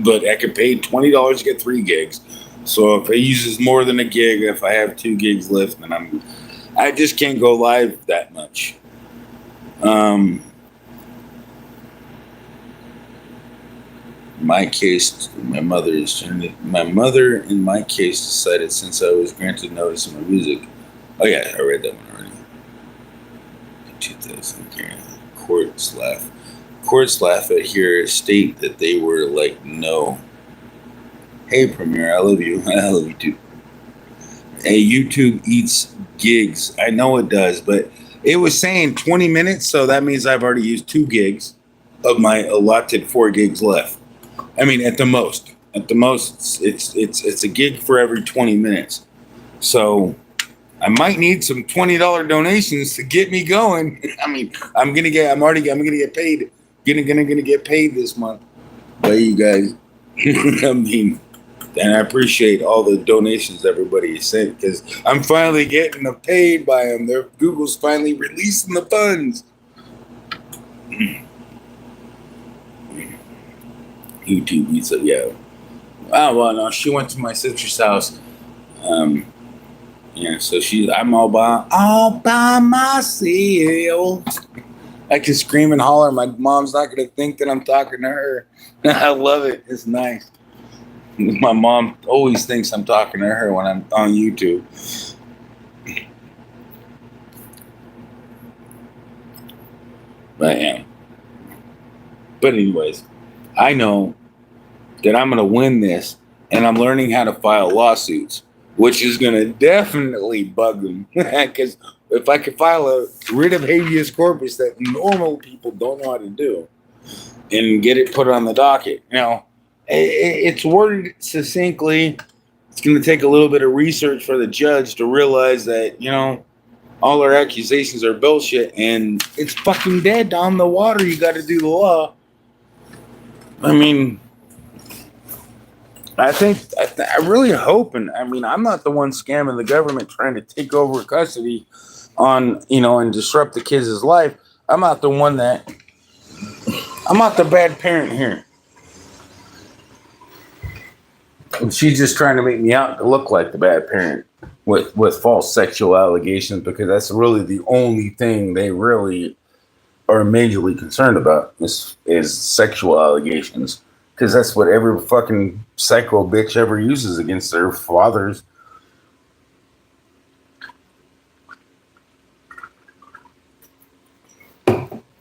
But I could pay $20 to get 3 gigs. So if it uses more than a gig, if I have 2 gigs left, then I just can't go live that much. My case, my mother in my case decided, since I was granted notice of my music. Oh yeah, I read that one already. 2000 courts laugh at here, state that they were like, no. Hey Premier, I love you. I love you too. Hey, YouTube eats gigs. I know it does, but it was saying 20 minutes, so that means I've already used 2 gigs of my allotted 4 gigs left. I mean, at the most, it's a gig for every 20 minutes. So I might need some $20 donations to get me going. I mean, I'm gonna get paid. Gonna get paid this month by you guys. I mean, and I appreciate all the donations everybody sent, because I'm finally getting paid by them. Google's finally releasing the funds. YouTube eats it, yeah. Oh, well, no, she went to my sister's house Um, yeah, so I'm all by myself. I can scream and holler. My mom's not gonna think that I'm talking to her. I love it. It's nice. My mom always thinks I'm talking to her when I'm on YouTube. But yeah. But anyways, I know that I'm gonna win this, and I'm learning how to file lawsuits, which is gonna definitely bug them. Because if I could file a writ of habeas corpus that normal people don't know how to do, and get it put on the docket, it's worded succinctly. It's going to take a little bit of research for the judge to realize that, all our accusations are bullshit and it's fucking dead on the water. You got to do the law. I mean, I really hope, and I mean, I'm not the one scamming the government trying to take over custody and disrupt the kids' life. I'm not the bad parent here. She's just trying to make me out to look like the bad parent with false sexual allegations, because that's really the only thing they really are majorly concerned about is sexual allegations, because that's what every fucking psycho bitch ever uses against their fathers.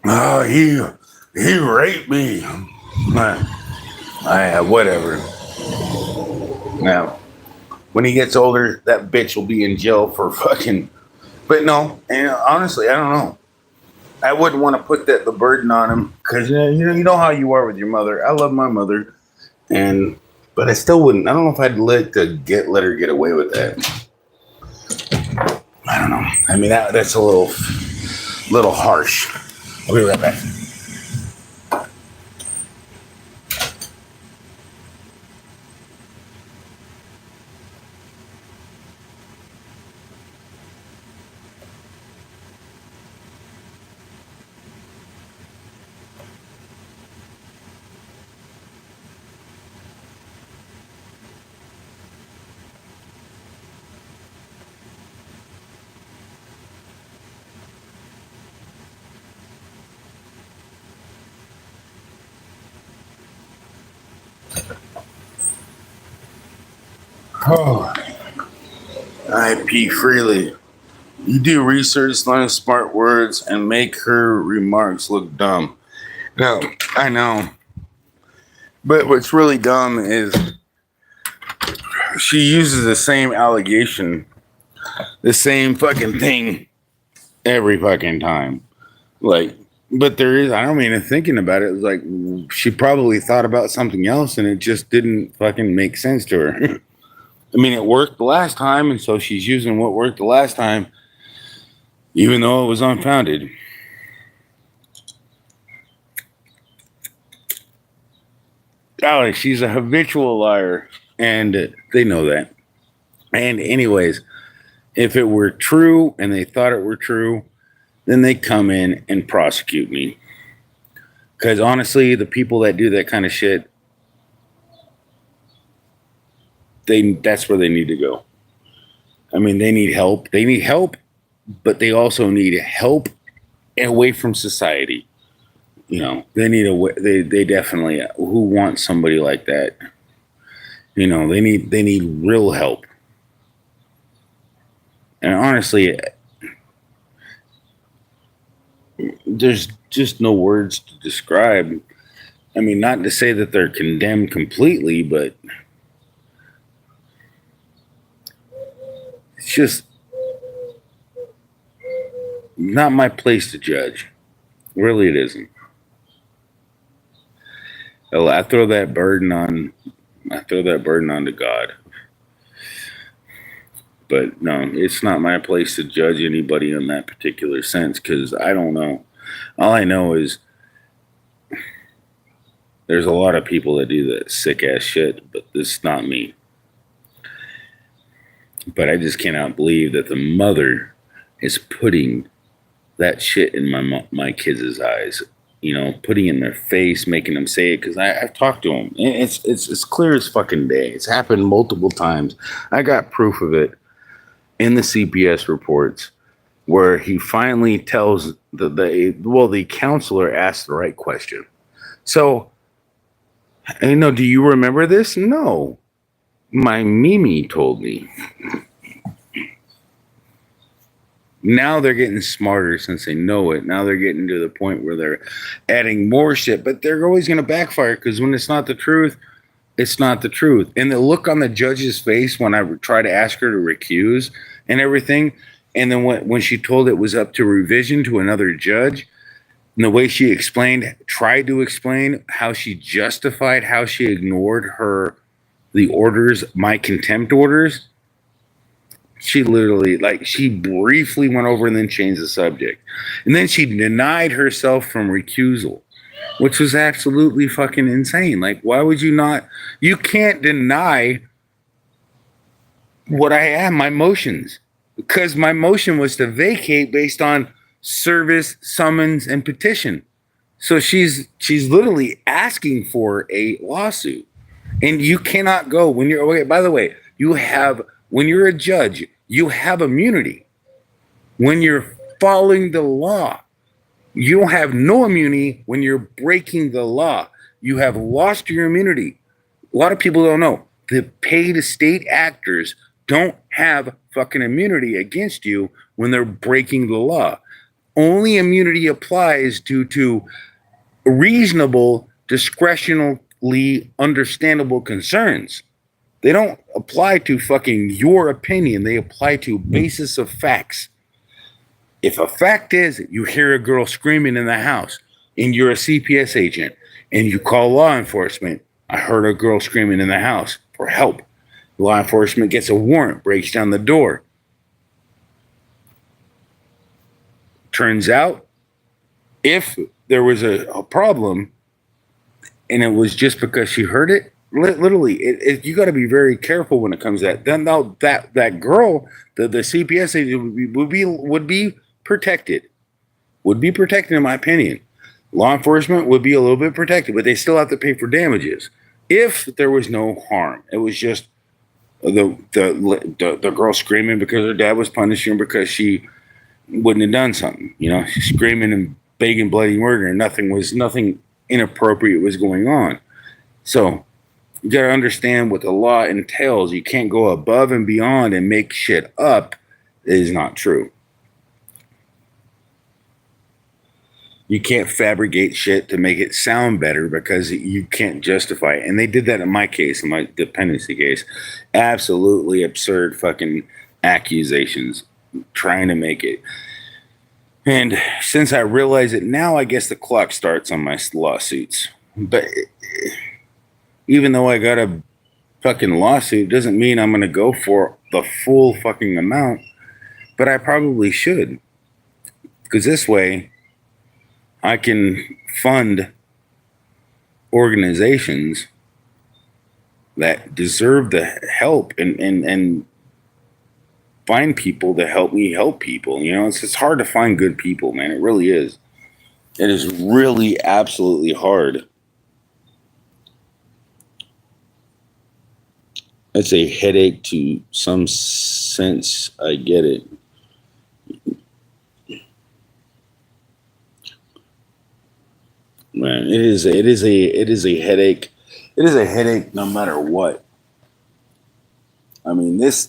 Oh, he raped me. Whatever. Now, when he gets older, that bitch will be in jail for fucking. But no, and honestly, I don't know. I wouldn't want to put the burden on him, because you know how you are with your mother. I love my mother, but I still wouldn't. I don't know if I'd let her get away with that. I don't know. I mean, that's a little harsh. I'll be right back. Oh, I pee freely. You do research, learn smart words, and make her remarks look dumb. No, I know. But what's really dumb is she uses the same allegation, the same fucking thing every fucking time. Like, but I don't mean, thinking about it, it's like she probably thought about something else and it just didn't fucking make sense to her. I mean, it worked the last time, and so she's using what worked the last time, even though it was unfounded. Alex, she's a habitual liar, and they know that. And anyways, if it were true and they thought it were true, then they come in and prosecute me. Because honestly, the people that do that kind of shit, that's where they need to go. I mean, they need help. They need help, but they also need help away from society. They need they definitely, who wants somebody like that? They need real help. And honestly, there's just no words to describe. I mean, not to say that they're condemned completely, but it's just not my place to judge. Really, it isn't. I throw that burden on to God. But no, it's not my place to judge anybody in that particular sense, because I don't know. All I know is there's a lot of people that do that sick ass shit, but this is not me. But I just cannot believe that the mother is putting that shit in my kids' eyes. putting in their face, making them say it, because I've talked to them. It's clear as fucking day. It's happened multiple times. I got proof of it in the CPS reports, where he finally tells the counselor asked the right question. So, do you remember this? No. My Mimi told me. Now they're getting smarter since they know it. Now they're getting to the point where they're adding more shit, but they're always going to backfire, because when it's not the truth, it's not the truth. And the look on the judge's face when I try to ask her to recuse and everything, and then when she told it was up to revision to another judge, and the way she tried to explain how she justified how she ignored the orders, my contempt orders. She literally, she briefly went over and then changed the subject. And then she denied herself from recusal, which was absolutely fucking insane. Why would you not? You can't deny what I have, my motions, because my motion was to vacate based on service, summons, and petition. So she's literally asking for a lawsuit. And you cannot go when you're, okay, by the way, when you're a judge, you have immunity. When you're following the law, you have no immunity when you're breaking the law. You have lost your immunity. A lot of people don't know. The paid state actors don't have fucking immunity against you when they're breaking the law. Only immunity applies due to reasonable, discretionally understandable concerns. They don't apply to fucking your opinion. They apply to basis of facts. If a fact is you hear a girl screaming in the house and you're a CPS agent and you call law enforcement, I heard a girl screaming in the house for help. Law enforcement gets a warrant, breaks down the door. Turns out, if there was a problem and it was just because she heard it, literally, you got to be very careful when it comes to that. Then that girl, the CPS agent would be protected. Would be protected, in my opinion. Law enforcement would be a little bit protected, but they still have to pay for damages if there was no harm. It was just the girl screaming because her dad was punishing her because she wouldn't have done something. She's screaming and begging bloody murder, and nothing inappropriate was going on. So you got to understand what the law entails. You can't go above and beyond and make shit up. It is not true. You can't fabricate shit to make it sound better because you can't justify it. And they did that in my case, in my dependency case. Absolutely absurd fucking accusations trying to make it. And since I realize it now, I guess the clock starts on my lawsuits. But even though I got a fucking lawsuit, doesn't mean I'm going to go for the full fucking amount. But I probably should. Because this way, I can fund organizations that deserve the help and find people to help me help people. It's hard to find good people, man. It really is. It is really absolutely hard. It's a headache to some sense. I get it. Man, it is a headache. It is a headache no matter what. I mean, this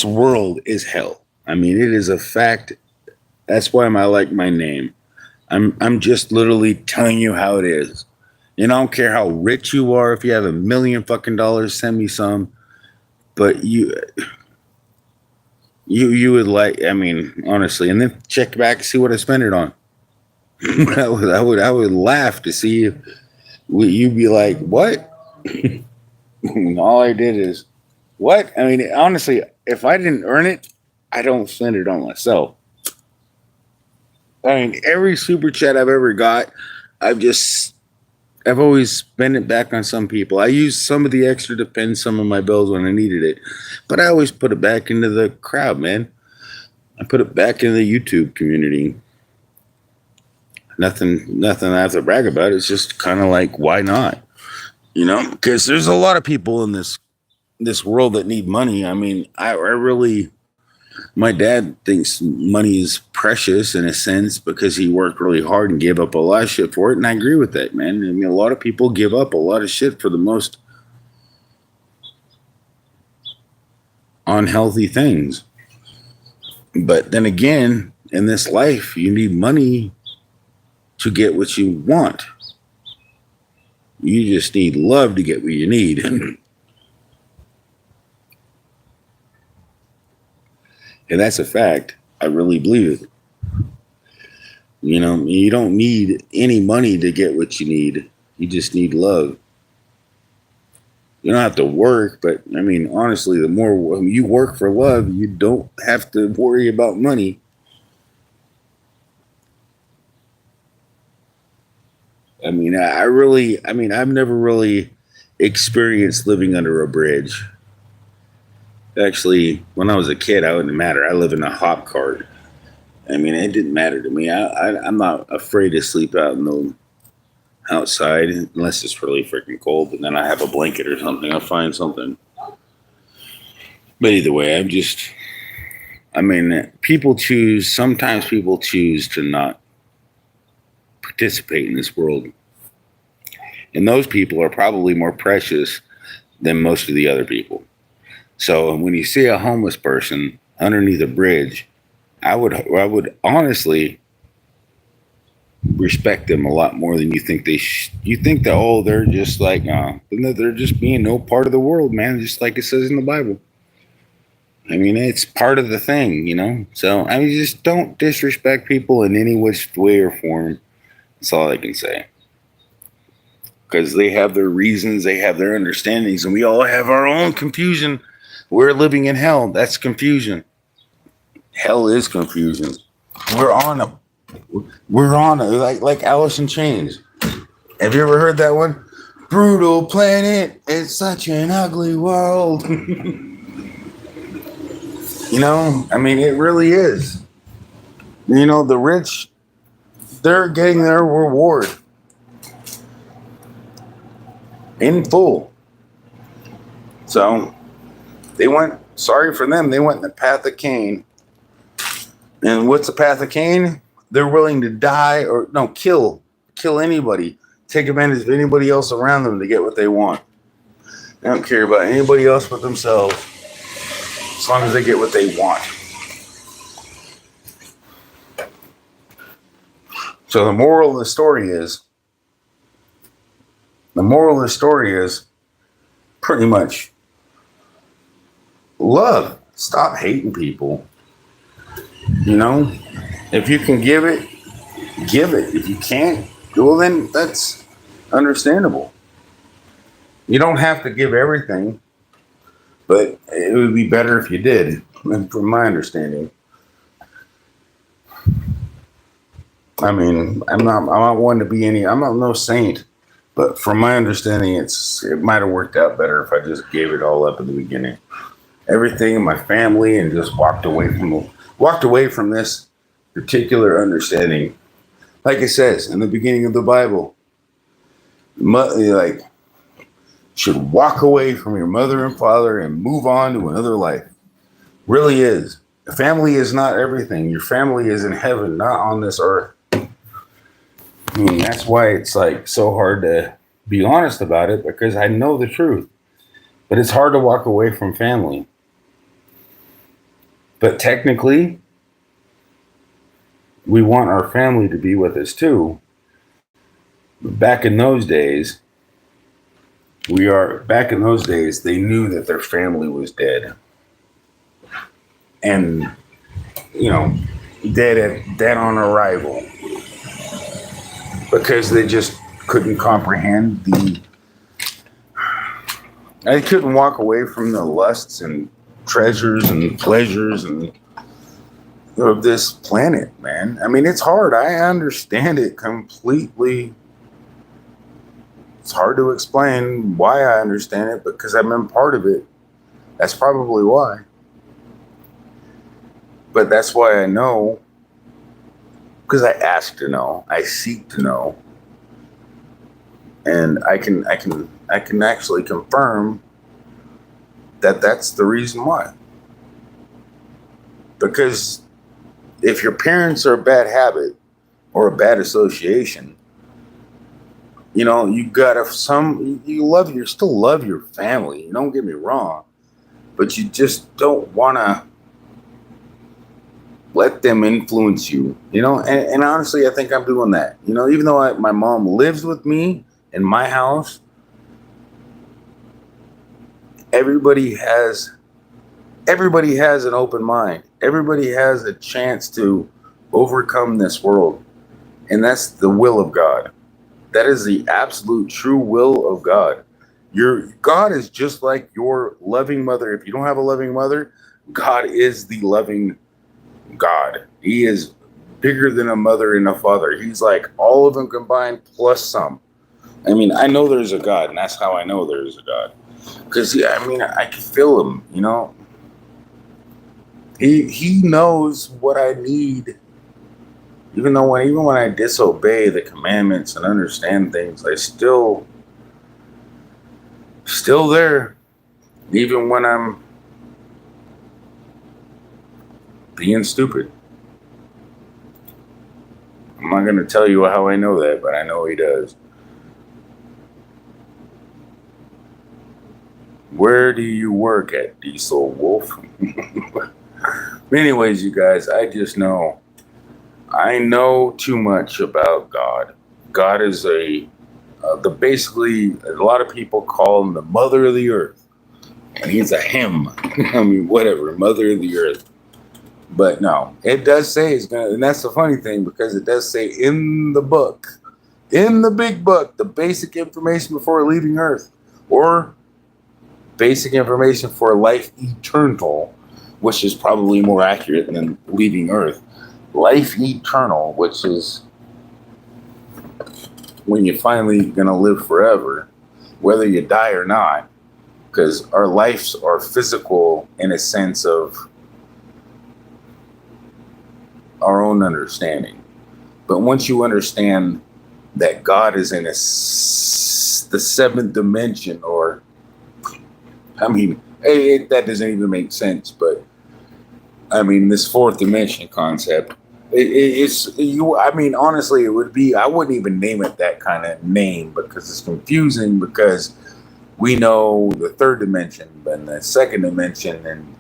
world is hell. I mean, it is a fact. That's why I like my name. I'm just literally telling you how it is. I don't care how rich you are. If you have $1 million fucking dollars, send me some. But you would honestly, and then check back and see what I spent it on. I would laugh to see if you'd be like, what? All I did is, what? I mean, honestly, if I didn't earn it, I don't spend it on myself. I mean, every super chat I've ever got, I've always spent it back on some people. I used some of the extra to pay some of my bills when I needed it, but I always put it back into the crowd, man. I put it back into the YouTube community. Nothing I have to brag about. It's just kind of like, why not? Because there's a lot of people in this world that need money. I mean, I really, my dad thinks money is precious in a sense because he worked really hard and gave up a lot of shit for it. And I agree with that, man. I mean, a lot of people give up a lot of shit for the most unhealthy things. But then again, in this life, you need money to get what you want. You just need love to get what you need. And that's a fact. I really believe it. You don't need any money to get what you need. You just need love. You don't have to work, but I mean, honestly, the more you work for love, you don't have to worry about money. I mean, I've never really experienced living under a bridge. Actually, when I was a kid, I wouldn't matter. I live in a hop cart. I mean, it didn't matter to me. I'm not afraid to sleep out in the outside unless it's really freaking cold. But then I have a blanket or something. I'll find something. But either way, sometimes people choose to not participate in this world. And those people are probably more precious than most of the other people. So when you see a homeless person underneath a bridge, I would honestly respect them a lot more than you think you think that, they're just like, they're just being no part of the world, man, just like it says in the Bible. I mean, it's part of the thing. So I mean, just don't disrespect people in any which way or form. That's all I can say. Because they have their reasons, they have their understandings, and we all have our own confusion. We're living in hell. That's confusion. Hell is confusion. We're on a like Alice in Chains. Have you ever heard that one? Brutal planet. It's such an ugly world. I mean, it really is. The rich, they're getting their reward in full. So sorry for them, they went in the path of Cain. And what's the path of Cain? They're willing to die or kill anybody, take advantage of anybody else around them to get what they want. They don't care about anybody else but themselves, as long as they get what they want. So the moral of the story is pretty much love. Stop hating people. If you can give it, give it. If you can't, well, then that's understandable. You don't have to give everything, but it would be better if you did, from my understanding. I mean, I'm not one to be I'm not no saint, but from my understanding, it might have worked out better if I just gave it all up at the beginning. Everything in my family, and just walked away from this particular understanding. Like it says in the beginning of the Bible, should walk away from your mother and father and move on to another life. Really is. Family is not everything. Your family is in heaven, not on this earth. I mean, that's why it's like so hard to be honest about it, because I know the truth. But it's hard to walk away from family. But technically, we want our family to be with us too. Back in those days, they knew that their family was dead. And, dead on arrival. Because they just couldn't comprehend I couldn't walk away from the lusts and treasures and pleasures of this planet, man. I mean, it's hard. I understand it completely. It's hard to explain why I understand it, because I've been part of it. That's probably why. But that's why I know, Because I ask to know, I seek to know, and I can actually confirm that that's the reason why. Because if your parents are a bad habit or a bad association, you know, you still love your family. Don't get me wrong, but you just don't want to let them influence you, you know? And honestly, I think I'm doing that. You know, even though my mom lives with me in my house, everybody has an open mind. Everybody has a chance to overcome this world. And that's the will of God. That is the absolute true will of God. Your God is just like your loving mother. If you don't have a loving mother, God is the loving God. He is bigger than a mother and a father. He's like all of them combined plus some. I mean, I know there's a God, and that's how I know there's a God. Because, I can feel him, you know. He knows what I need. Even when I disobey the commandments and understand things, I still there. Even when I'm being stupid. I'm not going to tell you how I know that, but I know he does. Where do you work at, Diesel Wolf? Anyways, you guys, I just know. I know too much about God. God is basically, a lot of people call him the mother of the earth. And he's a him. I mean, whatever, mother of the earth. But no, it does say it's going to, and that's the funny thing, because it does say in the book, in the big book, the basic information before leaving earth, or basic information for life eternal, which is probably more accurate than leaving earth. Life eternal, which is when you're finally going to live forever, whether you die or not, because our lives are physical in a sense of our own understanding. But once you understand that God is in the seventh dimension, or, that doesn't even make sense, but this fourth dimension concept, honestly, it would be, I wouldn't even name it that kind of name because it's confusing, because we know the third dimension and the second dimension and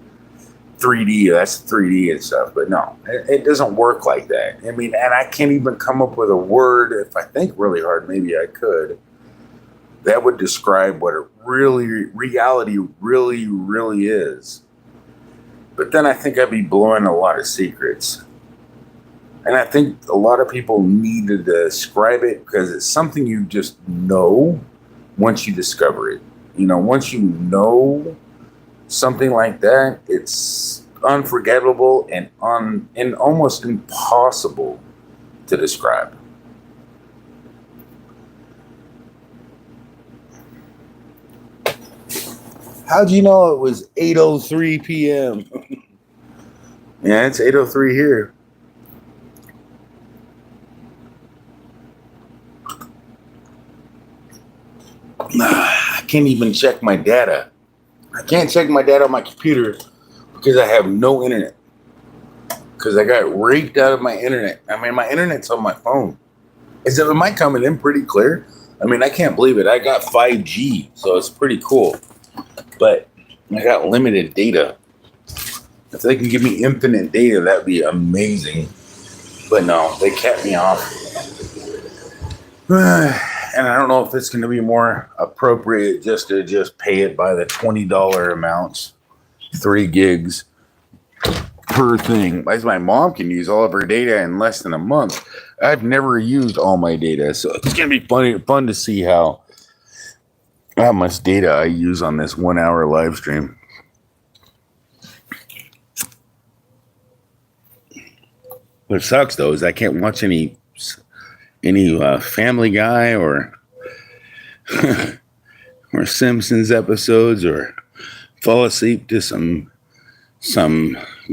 3D, that's 3D and stuff, but no, it doesn't work like that. And I can't even come up with a word. If I think really hard, maybe I could, that would describe what reality really is. But then I think I'd be blowing a lot of secrets. And I think a lot of people need to describe it, because it's something you just know once you discover it. You know, once you know something like that, it's unforgettable and almost impossible to describe. How'd you know it was 8:03 p.m.? Yeah, it's 8:03 here. I can't even check my data. I can't check my data on my computer because I have no internet. Because I got raked out of my internet. My internet's on my phone. Am I coming in pretty clear? I can't believe it. I got 5G, so it's pretty cool. But I got limited data. If they can give me infinite data, that'd be amazing. But no, they kept me off. And I don't know if it's going to be more appropriate just to pay it by the $20 amounts, 3 gigs per thing. As my mom can use all of her data in less than a month. I've never used all my data, so it's going to be fun to see how much data I use on this 1 hour live stream. What sucks though is I can't watch any Family Guy or or Simpsons episodes, or fall asleep to some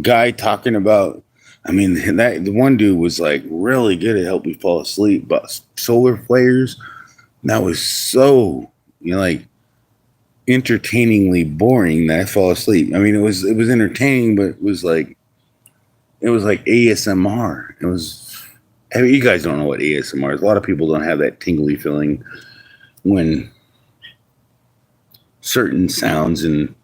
guy talking about I mean, that the one dude was like really good at helping me fall asleep, but solar flares, that was so, like entertainingly boring that I fall asleep. I mean, it was entertaining, but it was like ASMR. It was. I mean, you guys don't know what ASMR is. A lot of people don't have that tingly feeling when certain sounds and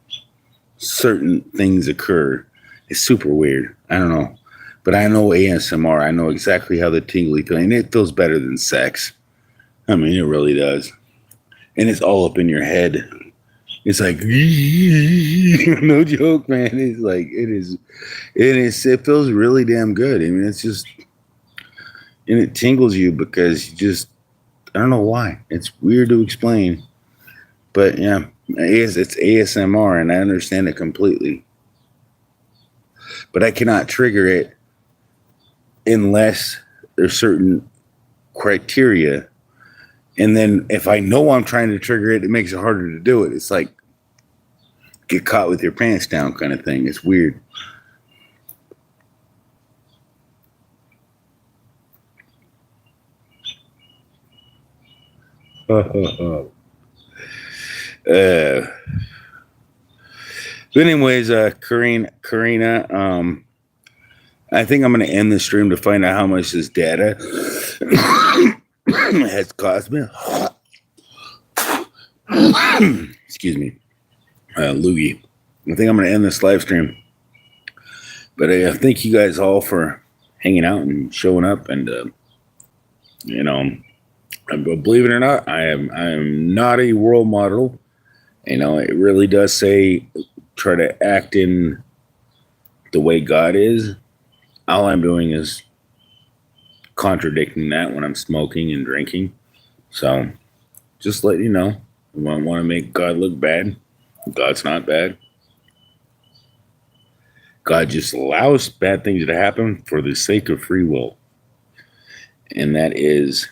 certain things occur. It's super weird. I don't know. But I know ASMR. I know exactly how the tingly feeling. It feels better than sex. I mean, it really does. And it's all up in your head. It's like no joke, man. It's like it feels really damn good. I mean, it's just and it tingles you because you just I don't know why. It's weird to explain. But yeah, it's ASMR and I understand it completely. But I cannot trigger it unless there's certain criteria. And then if I know I'm trying to trigger it, it makes it harder to do it. It's like get caught with your pants down kind of thing. It's weird. But anyways, Karina, I think I'm going to end the stream to find out how much this data has cost me. Excuse me, loogie. I think I'm going to end this live stream. But I thank you guys all for hanging out and showing up. And believe it or not, I am not a role model. It really does say try to act in the way God is. All I'm doing is contradicting that when I'm smoking and drinking. So just let you know, if I want to make God look bad, God's not bad. God just allows bad things to happen for the sake of free will. And that is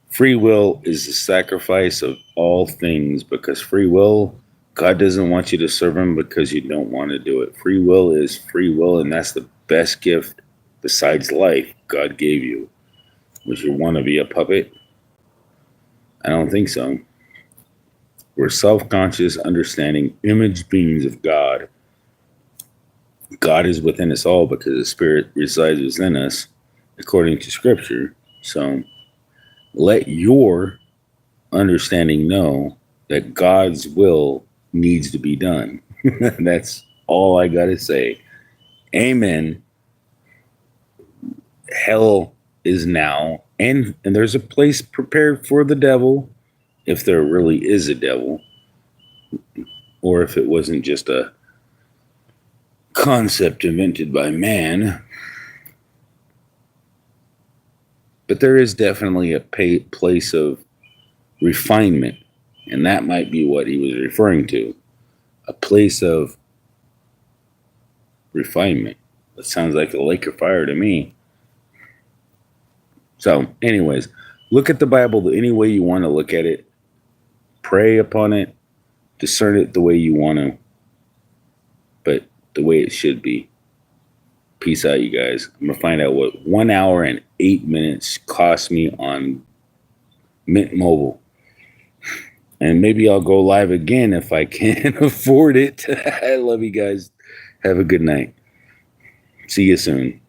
free will is the sacrifice of all things, because free will, God doesn't want you to serve him because you don't want to do it. Free will is free will, and that's the best gift besides life God gave you. Would you want to be a puppet? I don't think so. We're self-conscious, understanding image beings of God. God is within us all because the Spirit resides within us, according to Scripture. So let your understanding know that God's will needs to be done. That's all I got to say. Amen. Hell is now, and there's a place prepared for the devil, if there really is a devil, or if it wasn't just a concept invented by man. But there is definitely a place of refinement, and that might be what he was referring to. A place of refinement. That sounds like a lake of fire to me. So, anyways, look at the Bible any way you want to look at it. Pray upon it. Discern it the way you want to. But the way it should be. Peace out, you guys. I'm going to find out what 1 hour and 8 minutes cost me on Mint Mobile. And maybe I'll go live again if I can afford it. I love you guys. Have a good night. See you soon.